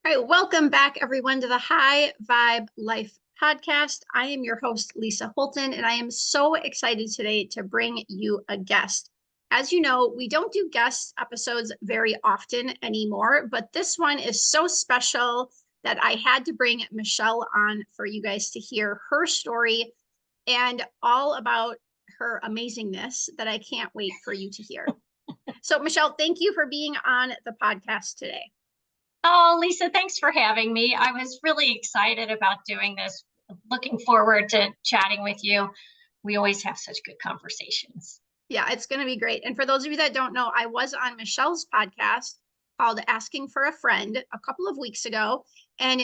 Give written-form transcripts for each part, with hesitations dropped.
All right, welcome back everyone to the High Vibe Life podcast. I am your host, Lisa Holton, and I am so excited today to bring you a guest. As you know, we don't do guest episodes very often anymore, but this one is so special that I had to bring Michele on for you guys to hear her story and all about her amazingness that I can't wait for you to hear. So, Michele, thank you for being on the podcast today. Oh, Lisa, thanks for having me. I was really excited about doing this. Looking forward to chatting with you. We always have such good conversations. Yeah, it's going to be great. And for those of you that don't know, I was on Michele's podcast called Asking for a Friend a couple of weeks ago. And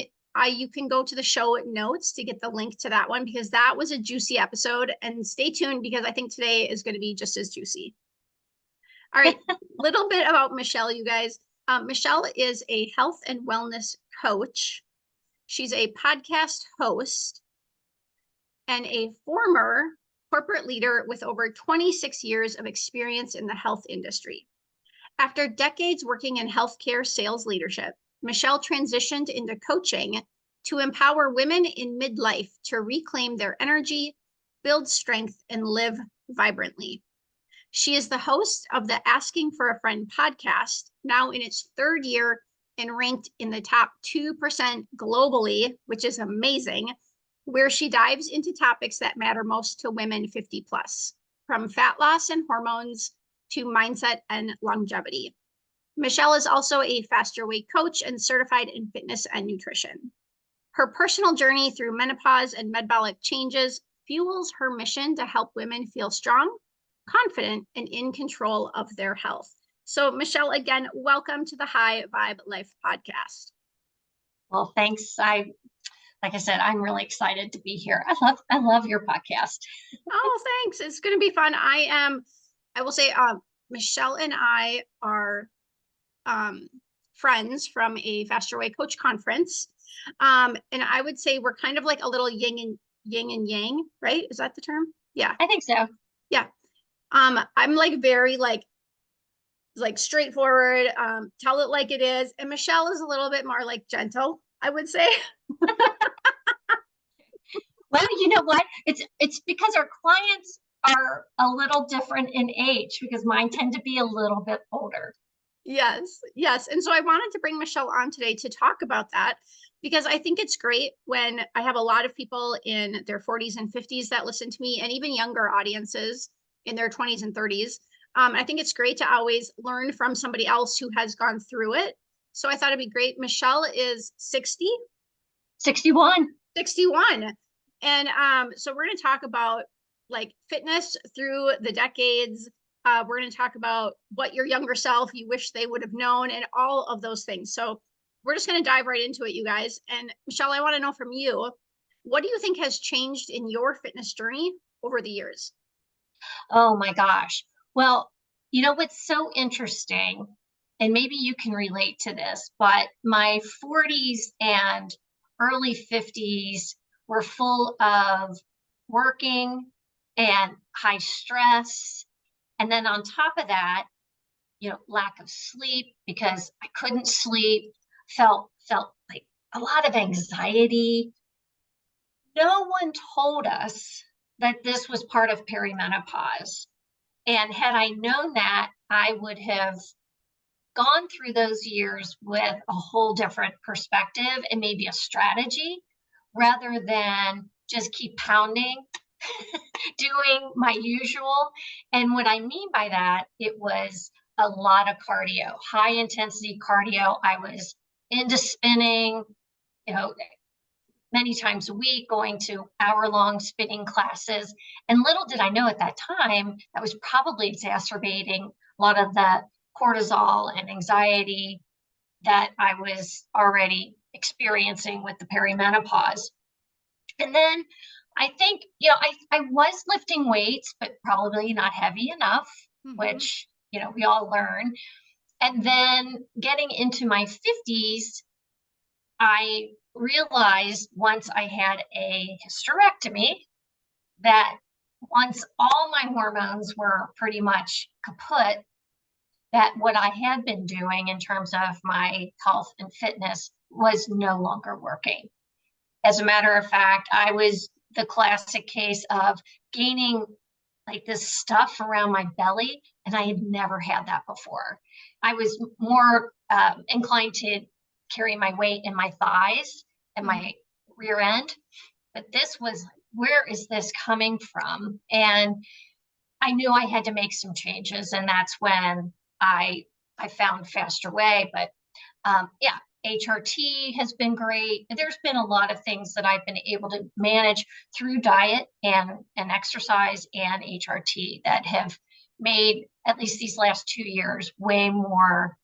you can go to the show notes to get the link to that one because that was a juicy episode. And stay tuned because I think today is going to be just as juicy. All right, little bit about Michele, you guys. Michele is a health and wellness coach. She's a podcast host and a former corporate leader with over 26 years of experience in the health industry. After decades working in healthcare sales leadership, Michele transitioned into coaching to empower women in midlife to reclaim their energy, build strength, and live vibrantly. She is the host of the Asking for a Friend podcast, now in its third year and ranked in the top 2% globally, which is amazing, where she dives into topics that matter most to women 50 plus, from fat loss and hormones to mindset and longevity. Michele is also a faster weight coach and certified in fitness and nutrition. Her personal journey through menopause and metabolic changes fuels her mission to help women feel strong, confident, and in control of their health. So, Michele, again, welcome to the High Vibe Life podcast. Well, thanks. Like I said, I'm really excited to be here. I love your podcast. Oh, thanks. It's going to be fun. I will say, Michele and I are friends from a Faster Way Coach conference. And I would say we're kind of like a little yin and yang, right? Is that the term? Yeah. I think so. Yeah. I'm like very like straightforward, tell it like it is. And Michele is a little bit more like gentle, I would say. Well, you know what? It's because our clients are a little different in age because mine tend to be a little bit older. Yes, yes. And so I wanted to bring Michele on today to talk about that because I think it's great when I have a lot of people in their 40s and 50s that listen to me and even younger audiences in their 20s and 30s. I think it's great to always learn from somebody else who has gone through it. So I thought it'd be great. Michele is 60? 61. 61. And so we're going to talk about like fitness through the decades. We're going to talk about what your younger self you wish they would have known and all of those things. So we're just going to dive right into it, you guys. And Michele, I want to know from you, what do you think has changed in your fitness journey over the years? Oh my gosh. Well, you know what's so interesting, and maybe you can relate to this, but my 40s and early 50s were full of working and high stress. And then on top of that, lack of sleep because I couldn't sleep, felt like a lot of anxiety. No one told us that this was part of perimenopause. And had I known that, I would have gone through those years with a whole different perspective and maybe a strategy rather than just keep pounding, doing my usual. And what I mean by that, it was a lot of cardio, high intensity cardio. I was into spinning, many times a week, going to hour-long spinning classes. And little did I know at that time, that was probably exacerbating a lot of the cortisol and anxiety that I was already experiencing with the perimenopause. And then I think, I was lifting weights, but probably not heavy enough, which, we all learn. And then getting into my 50s, I realized once I had a hysterectomy that once all my hormones were pretty much kaput, that what I had been doing in terms of my health and fitness was no longer working. As a matter of fact, I was the classic case of gaining like this stuff around my belly, and I had never had that before. I was more inclined to carry my weight in my thighs and my rear end, but this was, where is this coming from? And I knew I had to make some changes, and that's when I found Faster Way. But yeah, HRT has been great. There's been a lot of things that I've been able to manage through diet and exercise and HRT that have made at least these last 2 years way more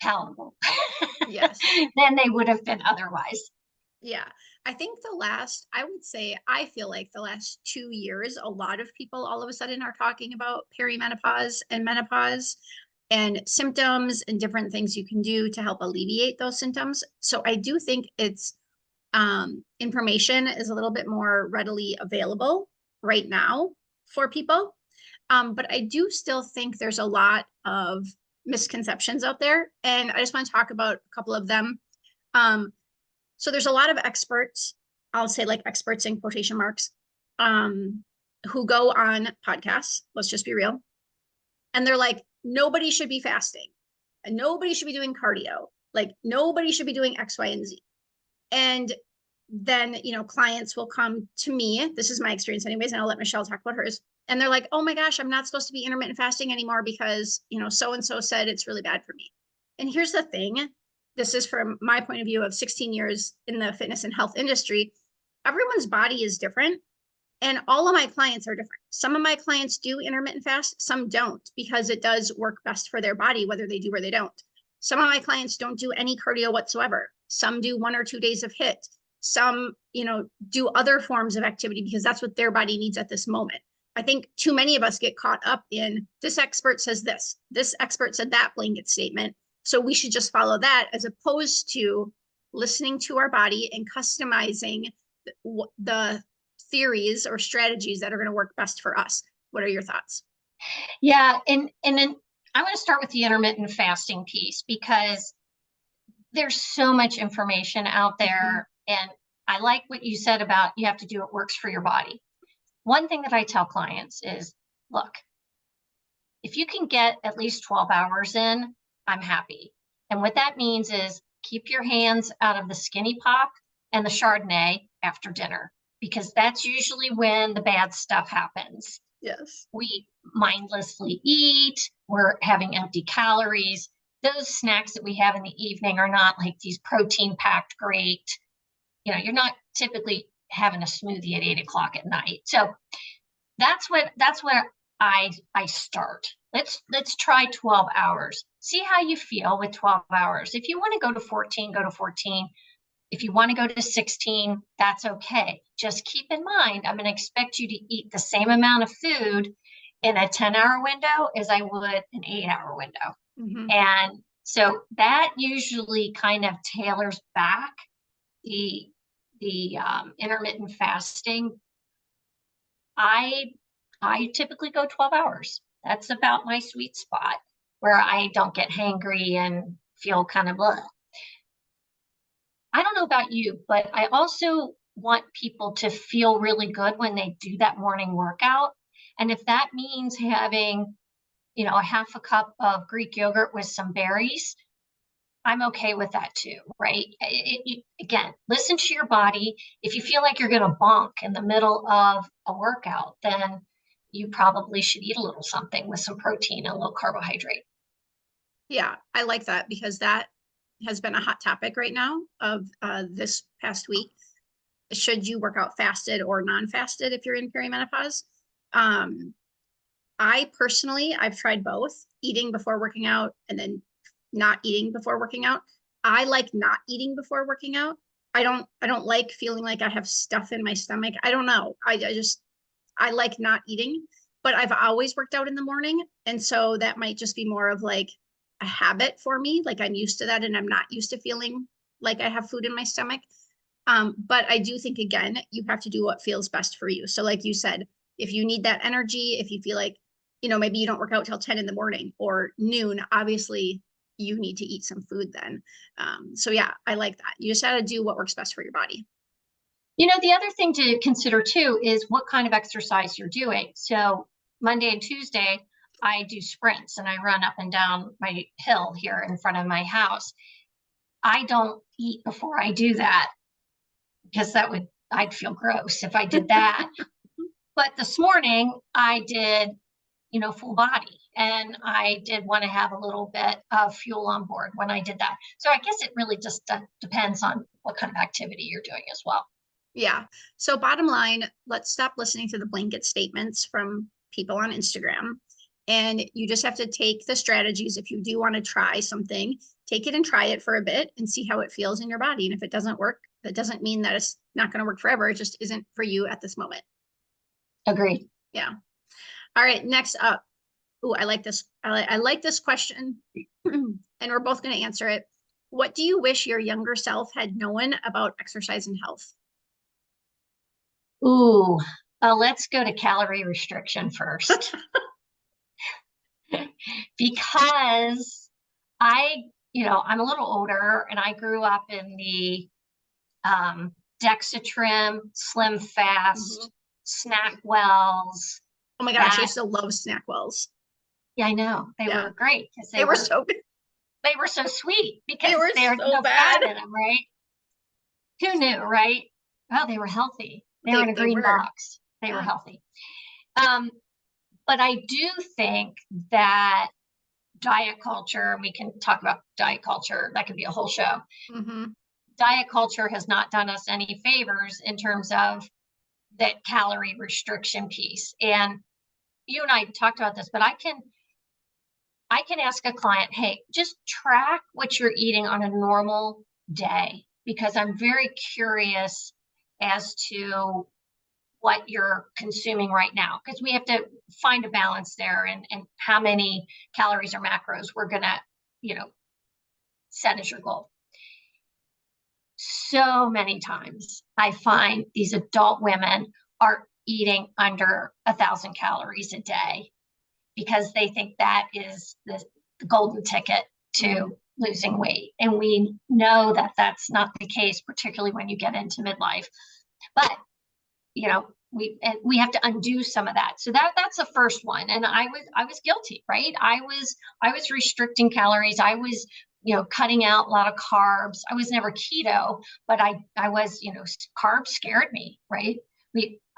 palatable Yes. than they would have been otherwise. Yeah. I think I would say, I feel like the last 2 years, a lot of people all of a sudden are talking about perimenopause and menopause and symptoms and different things you can do to help alleviate those symptoms. So I do think it's information is a little bit more readily available right now for people. But I do still think there's a lot of misconceptions out there. And I just want to talk about a couple of them. So there's a lot of experts, I'll say like experts in quotation marks, who go on podcasts, let's just be real. And they're like, nobody should be fasting and nobody should be doing cardio. Like nobody should be doing X, Y, and Z. And then, clients will come to me. This is my experience anyways, and I'll let Michele talk about hers. And they're like, oh my gosh, I'm not supposed to be intermittent fasting anymore because, so-and-so said it's really bad for me. And here's the thing. This is from my point of view of 16 years in the fitness and health industry. Everyone's body is different. And all of my clients are different. Some of my clients do intermittent fast, some don't, because it does work best for their body, whether they do or they don't. Some of my clients don't do any cardio whatsoever. Some do 1 or 2 days of HIIT. Some, do other forms of activity because that's what their body needs at this moment. I think too many of us get caught up in this expert says this expert said that blanket statement. So we should just follow that, as opposed to listening to our body and customizing the theories or strategies that are going to work best for us. What are your thoughts? Yeah, and then I want to start with the intermittent fasting piece, because there's so much information out there. And I like what you said about you have to do what works for your body. One thing that I tell clients is, look, if you can get at least 12 hours in, I'm happy. And what that means is keep your hands out of the skinny pop and the Chardonnay after dinner, because that's usually when the bad stuff happens. Yes. We mindlessly eat, we're having empty calories. Those snacks that we have in the evening are not like these protein packed great, you're not typically having a smoothie at 8 o'clock at night. So that's where I start. Let's try 12 hours. See how you feel with 12 hours. If you want to go to 14, go to 14. If you want to go to 16, that's okay. Just keep in mind, I'm going to expect you to eat the same amount of food in a 10-hour window as I would an 8-hour window. Mm-hmm. And so that usually kind of tailors back the intermittent fasting. I typically go 12 hours. That's about my sweet spot where I don't get hangry and feel kind of blah. I don't know about you, but I also want people to feel really good when they do that morning workout. And if that means having, a half a cup of Greek yogurt with some berries, I'm okay with that too, right? Again, listen to your body. If you feel like you're going to bonk in the middle of a workout, then you probably should eat a little something with some protein and a little carbohydrate. Yeah, I like that, because that has been a hot topic right now of this past week. Should you work out fasted or non-fasted if you're in perimenopause? I personally, I've tried both, eating before working out and then not eating before working out. I like not eating before working out. I don't like feeling like I have stuff in my stomach. I don't know. I like not eating, but I've always worked out in the morning. And so that might just be more of like a habit for me. Like I'm used to that and I'm not used to feeling like I have food in my stomach. But I do think, again, you have to do what feels best for you. So like you said, if you need that energy, if you feel like, maybe you don't work out till 10 in the morning or noon, obviously you need to eat some food then. So yeah, I like that. You just got to do what works best for your body. The other thing to consider too is what kind of exercise you're doing. So Monday and Tuesday, I do sprints and I run up and down my hill here in front of my house. I don't eat before I do that because I'd feel gross if I did that. But this morning I did, full body, and I did want to have a little bit of fuel on board when I did that. So I guess it really just depends on what kind of activity you're doing as well. Yeah. So bottom line, let's stop listening to the blanket statements from people on Instagram. And you just have to take the strategies. If you do want to try something, take it and try it for a bit and see how it feels in your body. And if it doesn't work, that doesn't mean that it's not going to work forever. It just isn't for you at this moment. Agreed. Yeah. All right. Next up. Oh, I like this. I like this question. And we're both going to answer it. What do you wish your younger self had known about exercise and health? Ooh, let's go to calorie restriction first. Because I'm a little older and I grew up in the Dexatrim, Slim Fast, Snack Wells. Oh my gosh, I used to love Snack Wells. Yeah, I know. They were great because they were so good. They were so sweet because they were there's so no bad fat in them, right? Who knew, right? Oh, they were healthy. They were in a green box. They were healthy. But I do think that diet culture, and we can talk about diet culture, that could be a whole show. Diet culture has not done us any favors in terms of that calorie restriction piece. And you and I talked about this, but I can ask a client, hey, just track what you're eating on a normal day, because I'm very curious as to what you're consuming right now, because we have to find a balance there and how many calories or macros we're going to, set as your goal. So many times I find these adult women are eating under 1,000 calories a day because they think that is the golden ticket to losing weight. And we know that that's not the case, particularly when you get into midlife. But, we have to undo some of that. So that's the first one. And I was guilty, right? I was restricting calories. I was, cutting out a lot of carbs. I was never keto, but I was, carbs scared me, right?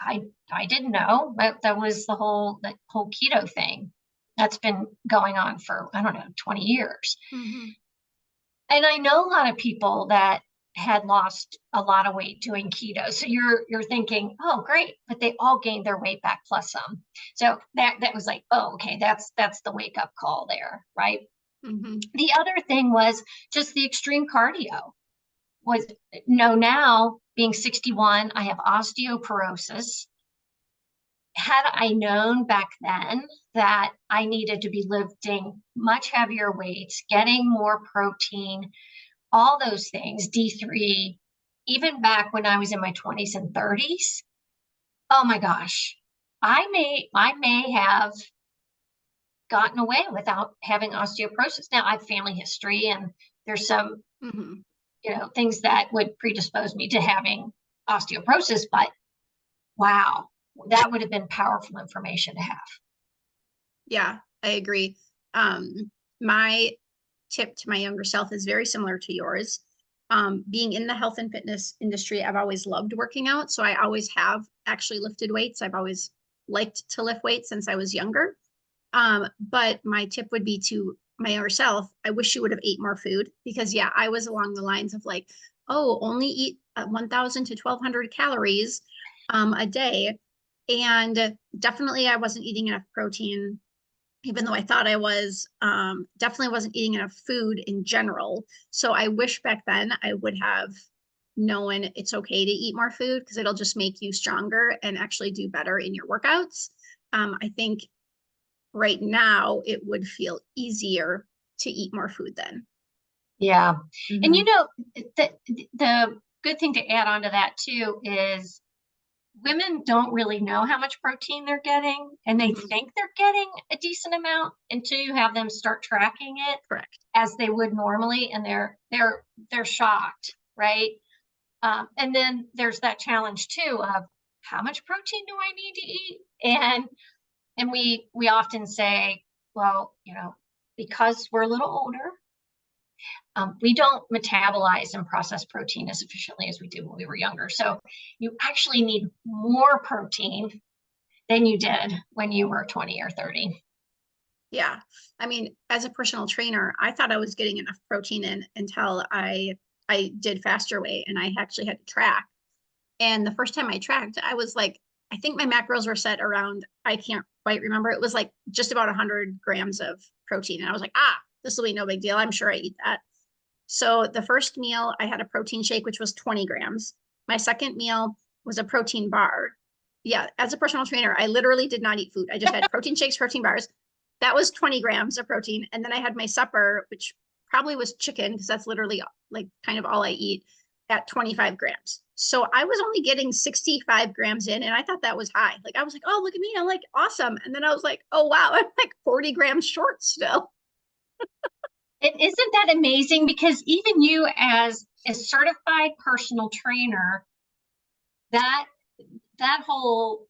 I didn't know that was the whole keto thing that's been going on for, I don't know, 20 years. And I know a lot of people that had lost a lot of weight doing keto. So you're thinking, oh, great, but they all gained their weight back plus some. So that was like, oh, okay, that's the wake up call there, right? The other thing was just the extreme cardio. Now being 61, I have osteoporosis. Had I known back then that I needed to be lifting much heavier weights, getting more protein, all those things, D3, even back when I was in my 20s and 30s, oh my gosh, I may have gotten away without having osteoporosis. Now I have family history and there's some, things that would predispose me to having osteoporosis, but wow, that would have been powerful information to have. Yeah, I agree. My tip to my younger self is very similar to yours. Being in the health and fitness industry, I've always loved working out. So I always have actually lifted weights. I've always liked to lift weights since I was younger. But my tip would be to my younger self, I wish you would have ate more food, because yeah, I was along the lines of like, oh, only eat 1,000 to 1,200 calories a day. And definitely I wasn't eating enough protein, even though I thought I was. Definitely wasn't eating enough food in general. So I wish back then I would have known it's okay to eat more food, because it'll just make you stronger and actually do better in your workouts. I think right now it would feel easier to eat more food then. Yeah. And the good thing to add on to that too is women don't really know how much protein they're getting, and they Mhm. think they're getting a decent amount until you have them start tracking it Correct. as they would normally, and they're shocked, right? And then there's that challenge too of how much protein do I need to eat? And we often say, well, because we're a little older, we don't metabolize and process protein as efficiently as we did when we were younger. So you actually need more protein than you did when you were 20 or 30. Yeah. I mean, as a personal trainer, I thought I was getting enough protein in until I did faster weight and I actually had to track. And the first time I tracked, I was like, I think my macros were set around, I can't quite remember. It was like just about 100 grams of protein. And I was like, this will be no big deal. I'm sure I eat that. So the first meal, I had a protein shake, which was 20 grams. My second meal was a protein bar. Yeah, as a personal trainer, I literally did not eat food. I just had protein shakes, protein bars. That was 20 grams of protein. And then I had my supper, which probably was chicken, because that's literally like kind of all I eat, at 25 grams. So I was only getting 65 grams in, and I thought that was high. Like I was like, oh, look at me. I'm like, awesome. And then I was like, oh, wow, I'm like 40 grams short still. And isn't that amazing? Because even you as a certified personal trainer, that that whole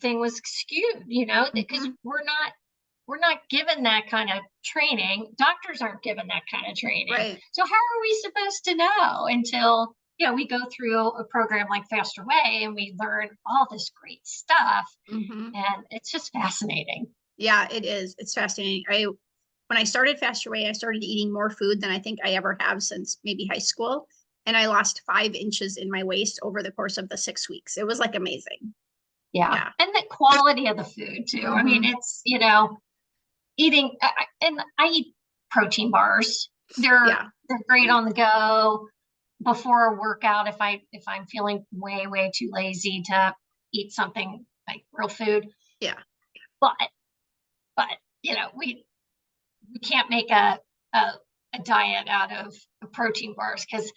thing was skewed, because Mhm. we're not given that kind of training. Doctors aren't given that kind of training. Right. So how are we supposed to know until, we go through a program like Faster Way and we learn all this great stuff. Mhm. And it's just fascinating. Yeah, it is. It's fascinating. When I started Faster Way, I started eating more food than I think I ever have since maybe high school. And I lost 5 inches in my waist over the course of the 6 weeks. It was like amazing. Yeah. Yeah. And the quality of the food too. I mean, Hmm. it's, eating, and I eat protein bars. They're Yeah. they're great on the go before a workout if I'm feeling way too lazy to eat something like real food. Yeah. But but we can't make a, a diet out of protein bars because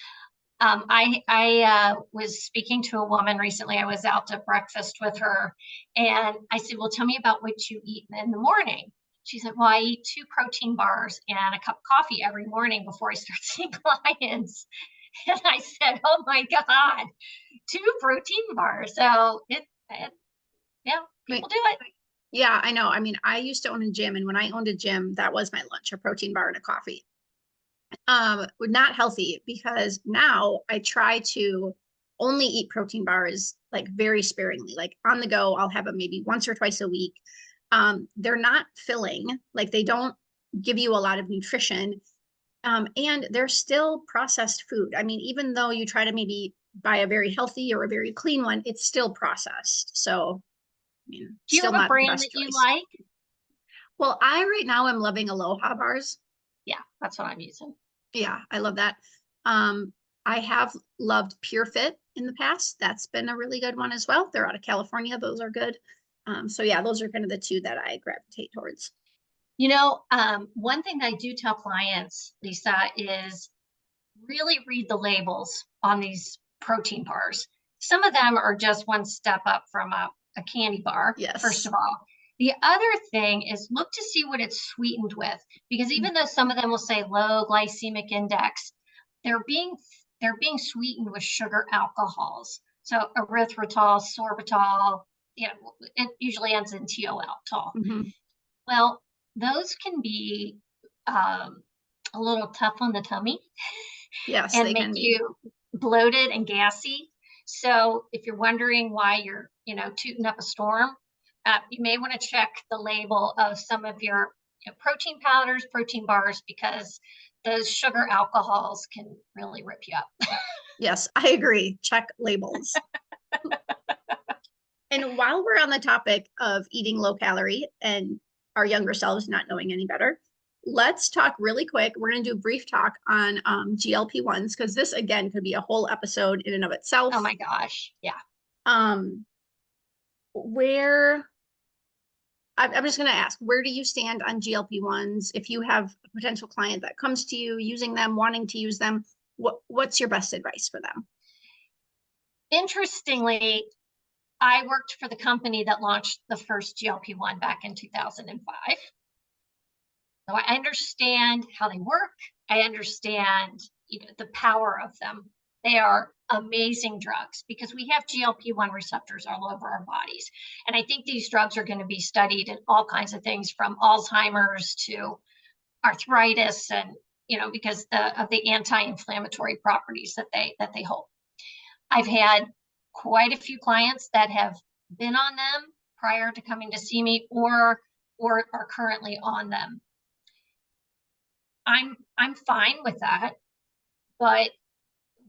I was speaking to a woman recently. I was out to breakfast with her, and I said, "Well, tell me about what you eat in the morning." She said, "Well, I eat 2 protein bars and a cup of coffee every morning before I start seeing clients." And I said, "Oh my God, 2 protein bars!" So yeah, Wait, people do it. yeah, I know. I mean, I used to own a gym, and when I owned a gym, that was my lunch, a protein bar and a coffee. Not healthy, because now I try to only eat protein bars like very sparingly. Like on the go, I'll have them maybe once or twice a week. They're not filling, like they don't give you a lot of nutrition. And they're still processed food. I mean, even though you try to maybe buy a very healthy or a very clean one, it's still processed. So, I mean, Do you still have a not the brand best that you choice. like? Well, I right now am loving Aloha bars. Yeah, that's what I'm using. Yeah, I love that. Um, I have loved Pure Fit in the past. That's been a really good one as well. They're out of California. Those are good. So yeah, those are kind of the two that I gravitate towards. One thing that I do tell clients, Lisa, is really read the labels on these protein bars. Some of them are just one step up from a candy bar, first Yes. of all. The other thing is look to see what it's sweetened with, because even though some of them will say low glycemic index, they're being they're being sweetened with sugar alcohols. So erythritol, sorbitol, it usually ends in TOL. Mhm. Well, those can be a little tough on the tummy Yes, and they make can be. you bloated and gassy. So if you're wondering why you're, tooting up a storm, you may want to check the label of some of your protein powders, protein bars, because those sugar alcohols can really rip you up. Yes, I agree. Check labels. And while we're on the topic of eating low calorie and our younger selves not knowing any better, let's talk really quick. We're going to do a brief talk on GLP-1s, because this again could be a whole episode in and of itself. Oh my gosh. Yeah. Um, where I'm just going to ask, where do you stand on GLP-1s? If you have a potential client that comes to you using them, wanting to use them, what's your best advice for them? Interestingly, I worked for the company that launched the first GLP-1 back in 2005. So I understand how they work. I understand, the power of them. They are amazing drugs because we have GLP-1 receptors all over our bodies. And I think these drugs are going to be studied in all kinds of things from Alzheimer's to arthritis and, because of the anti-inflammatory properties that they hold. I've had quite a few clients that have been on them prior to coming to see me or are currently on them. I'm fine with that, but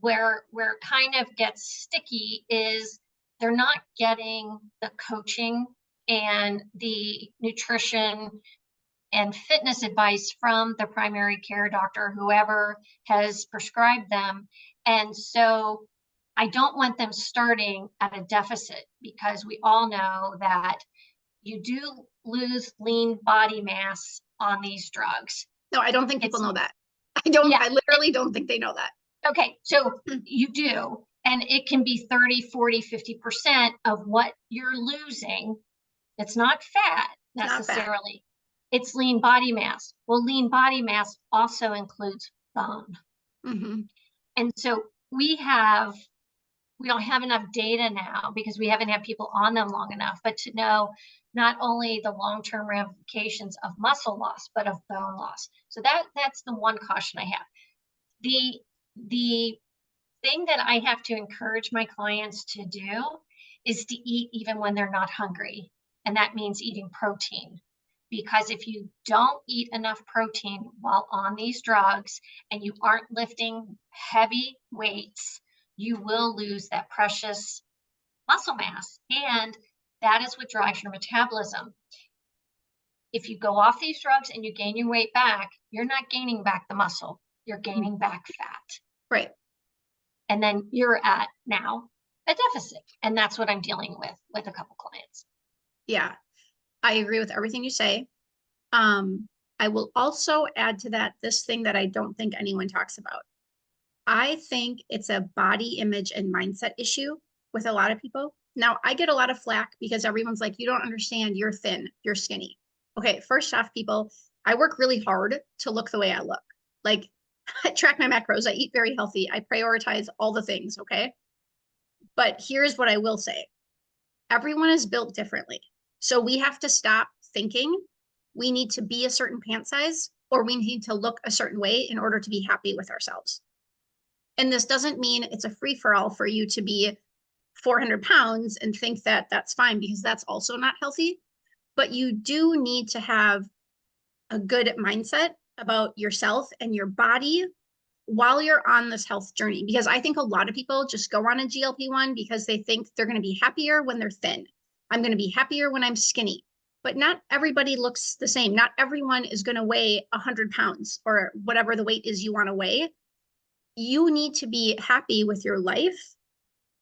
where it kind of gets sticky is they're not getting the coaching and the nutrition and fitness advice from the primary care doctor, whoever has prescribed them. And so I don't want them starting at a deficit because we all know that you do lose lean body mass on these drugs. No, I don't think people know that. I literally don't think they know that. Okay, so you do, and it can be 30, 40, 50% of what you're losing. It's not fat necessarily. It's lean body mass. Well, lean body mass also includes bone. And so we don't have enough data now because we haven't had people on them long enough, but to know not only the long-term ramifications of muscle loss, but of bone loss. So that's the one caution I have. The thing that I have to encourage my clients to do is to eat even when they're not hungry. And that means eating protein. Because if you don't eat enough protein while on these drugs and you aren't lifting heavy weights, you will lose that precious muscle mass. And that is what drives your metabolism. If you go off these drugs and you gain your weight back, you're not gaining back the muscle, you're gaining back fat. Right. And then you're at now a deficit. And that's what I'm dealing with a couple clients. Yeah, I agree with everything you say. I will also add to that this thing that I don't think anyone talks about. I think it's a body image and mindset issue with a lot of people. Now, I get a lot of flack because everyone's like, you don't understand, you're thin, you're skinny. Okay, first off, people, I work really hard to look the way I look. Like, I track my macros, I eat very healthy, I prioritize all the things, okay? But here's what I will say. Everyone is built differently. So we have to stop thinking we need to be a certain pant size or we need to look a certain way in order to be happy with ourselves. And this doesn't mean it's a free-for-all for you to be 400 pounds and think that that's fine, because that's also not healthy. But you do need to have a good mindset about yourself and your body while you're on this health journey. Because I think a lot of people just go on a GLP-1 because they think they're going to be happier when they're thin. I'm going to be happier when I'm skinny. But not everybody looks the same. Not everyone is going to weigh 100 pounds or whatever the weight is you want to weigh. You need to be happy with your life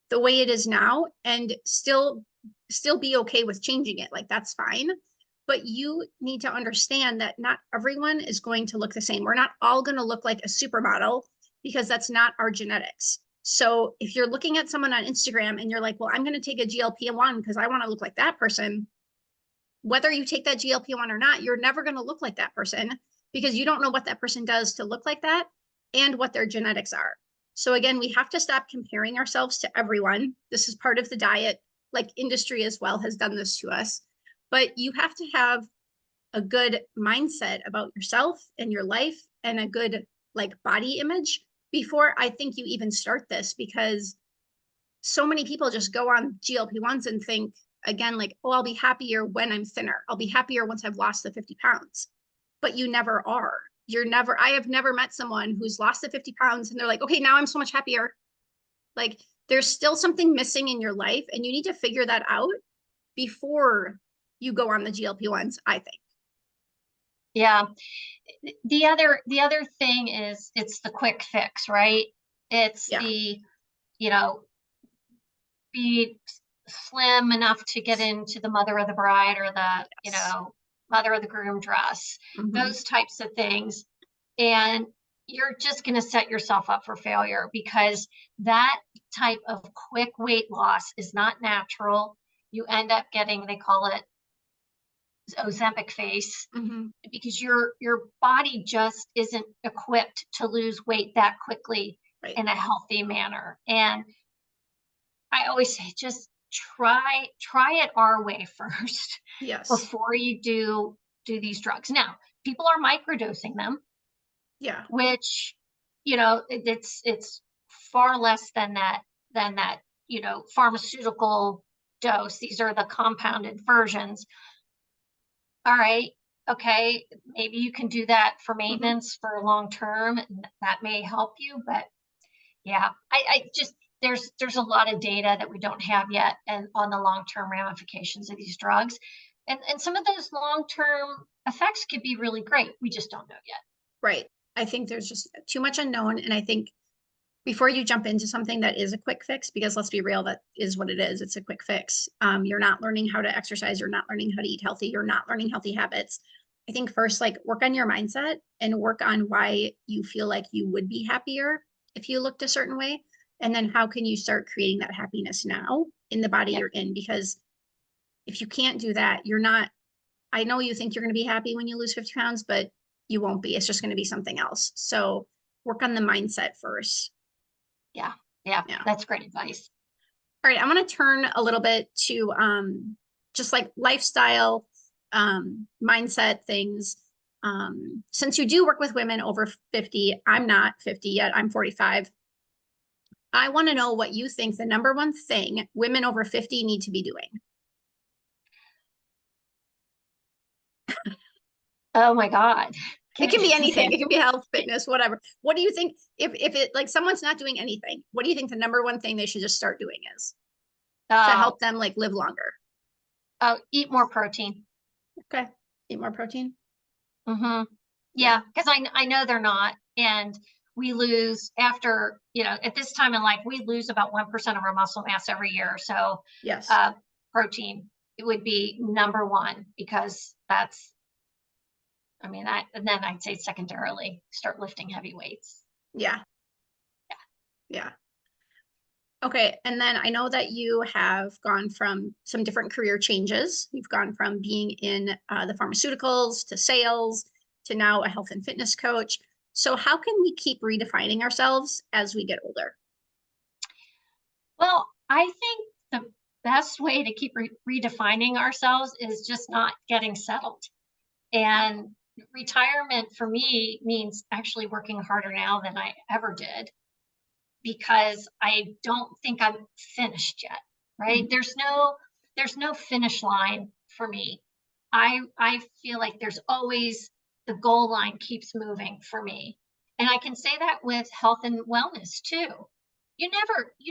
the way it is now and still be okay with changing it. Like, that's fine. But you need to understand that not everyone is going to look the same. We're not all going to look like a supermodel because that's not our genetics. So if you're looking at someone on Instagram and you're like, well, I'm going to take a GLP-1 because I want to look like that person, whether you take that GLP-1 or not, you're never going to look like that person because you don't know what that person does to look like that and what their genetics are. So again, we have to stop comparing ourselves to everyone. This is part of the diet, like industry as well has done this to us. But you have to have a good mindset about yourself and your life and a good like body image before I think you even start this, because so many people just go on GLP-1s and think, again, like, oh, I'll be happier when I'm thinner. I'll be happier once I've lost the 50 pounds. But you never are. I have never met someone who's lost the 50 pounds and they're like, okay, now I'm so much happier. Like, there's still something missing in your life and you need to figure that out before you go on the GLP-1s, I think. Yeah. The other thing is it's the quick fix, right? It's be slim enough to get into the mother of the bride or the, mother of the groom dress, those types of things. And you're just going to set yourself up for failure because that type of quick weight loss is not natural. you end up getting, they call it Ozempic face, Hmm. because your body just isn't equipped to lose weight that quickly Right. in a healthy manner. And I always say, just try it our way first Yes. before you do these drugs. Now, people are microdosing them, Yeah. which, it's far less than that, pharmaceutical dose. These are the compounded versions. All right. Okay. Maybe you can do that for Hmm. maintenance for long term, and that may help you. But yeah, I just, there's a lot of data that we don't have yet, and on the long term ramifications of these drugs. And some of those long term effects could be really great. We just don't know yet. Right. I think there's just too much unknown. And I think before you jump into something that is a quick fix, because let's be real, that is what it is. It's a quick fix. You're not learning how to exercise. You're not learning how to eat healthy. You're not learning healthy habits. I think first, like work on your mindset and work on why you feel like you would be happier if you looked a certain way. And then how can you start creating that happiness now in the body Yep. you're in? Because if you can't do that, you're not, I know you think you're going to be happy when you lose 50 pounds, but you won't be. It's just going to be something else. So work on the mindset first. Yeah. Yeah. Yeah. That's great advice. All right, I want to turn a little bit to just like lifestyle, mindset things. Since you do work with women over 50, I'm not 50 yet, I'm 45. I want to know what you think the number one thing women over 50 need to be doing. Oh my God. It Can can be you say anything. it? It can be health, fitness, whatever. What do you think if it like someone's not doing anything? What do you think the number one thing they should just start doing is to Oh, help them like live longer? oh, eat more protein. Okay. Eat more protein. Mm-hmm. Yeah. Yeah, because I know they're not. And we lose after, at this time in life, we lose about 1% of our muscle mass every year. So Yes. uh, protein, it would be number one, because that's, I mean, and then I'd say secondarily, start lifting heavy weights. Yeah. Yeah. Okay. And then I know that you have gone from some different career changes. You've gone from being in the pharmaceuticals to sales to now a health and fitness coach. So, how can we keep redefining ourselves as we get older? Well, I think the best way to keep redefining ourselves is just not getting settled. And retirement for me means actually working harder now than I ever did, because I don't think I'm finished yet, right? Mhm. There's no finish line for me. I feel like there's always, the goal line keeps moving for me. And I can say that with health and wellness too. You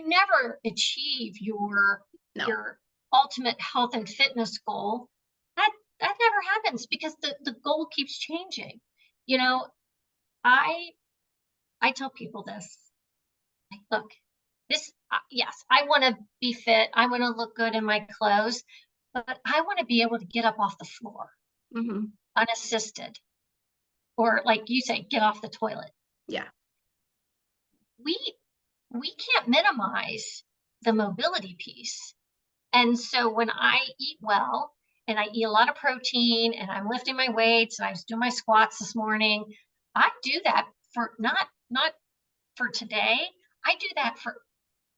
never achieve No. your ultimate health and fitness goal. That that never happens, because the goal keeps changing. You know, I I tell people this. Like, look, yes, I want to be fit. I want to look good in my clothes, but I want to be able to get up off the floor Hmm. unassisted, or like you say, get off the toilet. Yeah. We we can't minimize the mobility piece. And so when I eat well, and I eat a lot of protein, and I'm lifting my weights, and I was doing my squats this morning, I do that for not for today. I do that for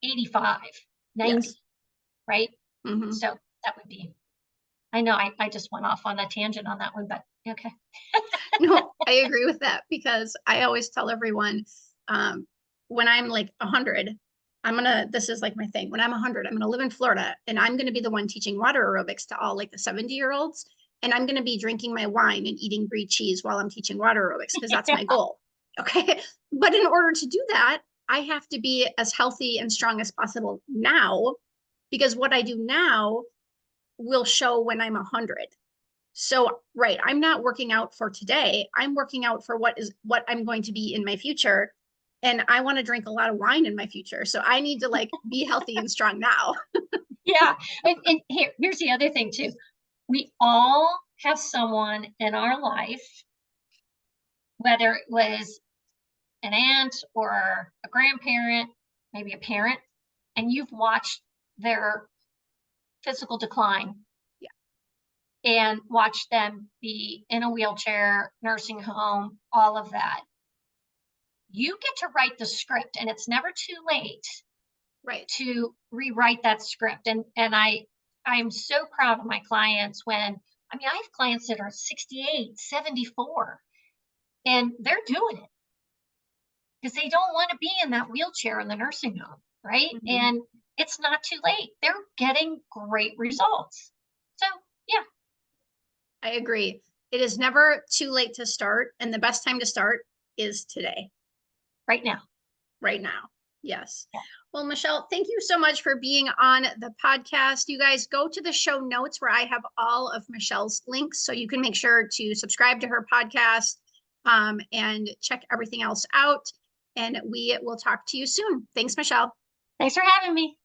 85, Yes. 90, right? Hmm. So that would be, I know I just went off on a tangent on that one, but okay. No, I agree with that because I always tell everyone um, when I'm like 100, this is like my thing. When I'm 100, I'm going to live in Florida and I'm going to be the one teaching water aerobics to all like the 70-year-olds. And I'm going to be drinking my wine and eating brie cheese while I'm teaching water aerobics because that's Yeah. my goal. Okay. But in order to do that, I have to be as healthy and strong as possible now because what I do now will show when I'm 100. So, right, I'm not working out for today. I'm working out for what I'm going to be in my future. And I want to drink a lot of wine in my future. So I need to like be healthy and strong now. Yeah. And here's the other thing too. We all have someone in our life, whether it was an aunt or a grandparent, maybe a parent, and you've watched their physical decline. Yeah. And watch them be in a wheelchair, nursing home, all of that. You get to write the script, and it's never too late Right. to rewrite that script. And I'm so proud of my clients when, I mean, I have clients that are 68, 74, and they're doing it because they don't want to be in that wheelchair in the nursing home, right? And it's not too late. They're getting great results. So, yeah. I agree. It is never too late to start, and the best time to start is today. Right now. Right now. Yes. Yeah. Well, Michele, thank you so much for being on the podcast. You guys go to the show notes where I have all of Michele's links, so you can make sure to subscribe to her podcast and check everything else out. And we will talk to you soon. Thanks, Michele. Thanks for having me.